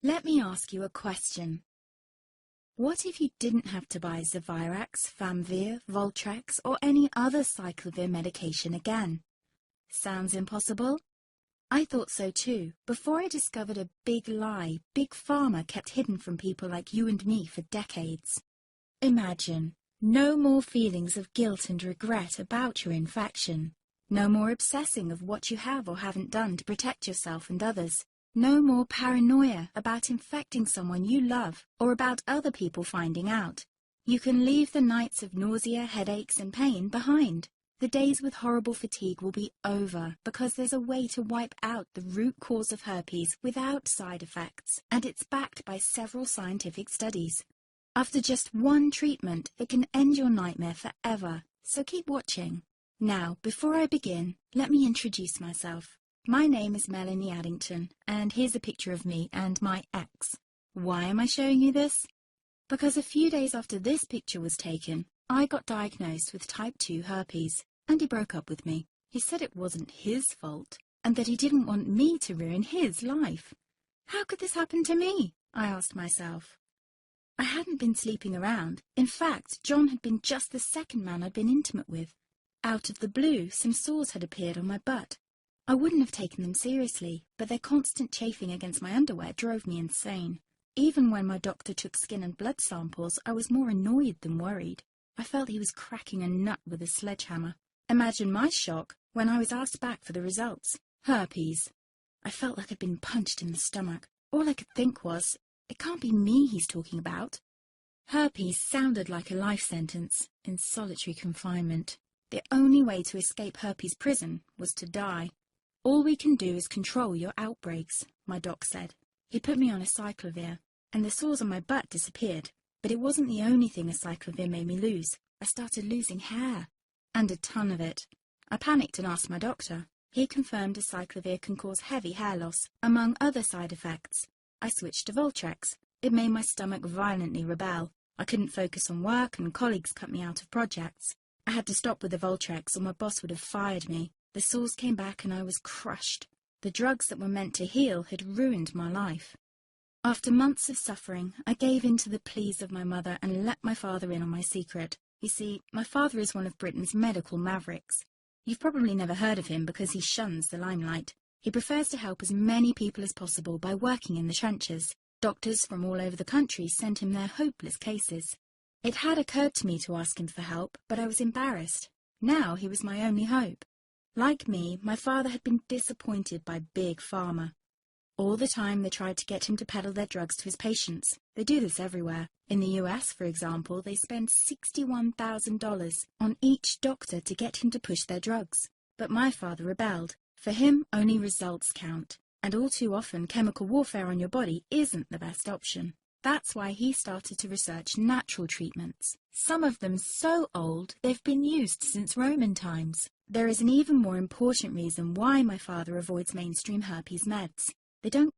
Let me ask you a question. What if you didn't have to buy Zevirax, Famvir, Voltrex, or any other cyclovir medication again? Sounds impossible? I thought so too, before I discovered a big lie Big Pharma kept hidden from people like you and me for decades. Imagine, no more feelings of guilt and regret about your infection. No more obsessing of what you have or haven't done to protect yourself and others. No more paranoia about infecting someone you love or about other people finding out. You can leave the nights of nausea, headaches and pain behind. The days with horrible fatigue will be over because there's a way to wipe out the root cause of herpes without side effects, and it's backed by several scientific studies. After just one treatment, it can end your nightmare forever, so keep watching. Now, before I begin, let me introduce myself. My name is Melanie Addington, and here's a picture of me and my ex. Why am I showing you this? Because a few days after this picture was taken, I got diagnosed with type 2 herpes, and he broke up with me. He said it wasn't his fault, and that he didn't want me to ruin his life. How could this happen to me? I asked myself. I hadn't been sleeping around. In fact, John had been just the second man I'd been intimate with. Out of the blue, some sores had appeared on my butt. I wouldn't have taken them seriously, but their constant chafing against my underwear drove me insane. Even when my doctor took skin and blood samples, I was more annoyed than worried. I felt he was cracking a nut with a sledgehammer. Imagine my shock when I was asked back for the results. Herpes. I felt like I'd been punched in the stomach. All I could think was, it can't be me he's talking about. Herpes sounded like a life sentence in solitary confinement. The only way to escape herpes prison was to die. All we can do is control your outbreaks, my doc said. He put me on a cyclovir, and the sores on my butt disappeared. But it wasn't the only thing a cyclovir made me lose. I started losing hair, and a ton of it. I panicked and asked my doctor. He confirmed a cyclovir can cause heavy hair loss, among other side effects. I switched to Voltrex. It made my stomach violently rebel. I couldn't focus on work, and colleagues cut me out of projects. I had to stop with the Voltrex, or my boss would have fired me. The sores came back and I was crushed. The drugs that were meant to heal had ruined my life. After months of suffering, I gave in to the pleas of my mother and let my father in on my secret. You see, my father is one of Britain's medical mavericks. You've probably never heard of him because he shuns the limelight. He prefers to help as many people as possible by working in the trenches. Doctors from all over the country sent him their hopeless cases. It had occurred to me to ask him for help, but I was embarrassed. Now he was my only hope. Like me, my father had been disappointed by Big Pharma. All the time they tried to get him to peddle their drugs to his patients. They do this everywhere. In the US, for example, they spend $61,000 on each doctor to get him to push their drugs. But my father rebelled. For him, only results count. And all too often, chemical warfare on your body isn't the best option. That's why he started to research natural treatments. Some of them so old, they've been used since Roman times. There is an even more important reason why my father avoids mainstream herpes meds. They don't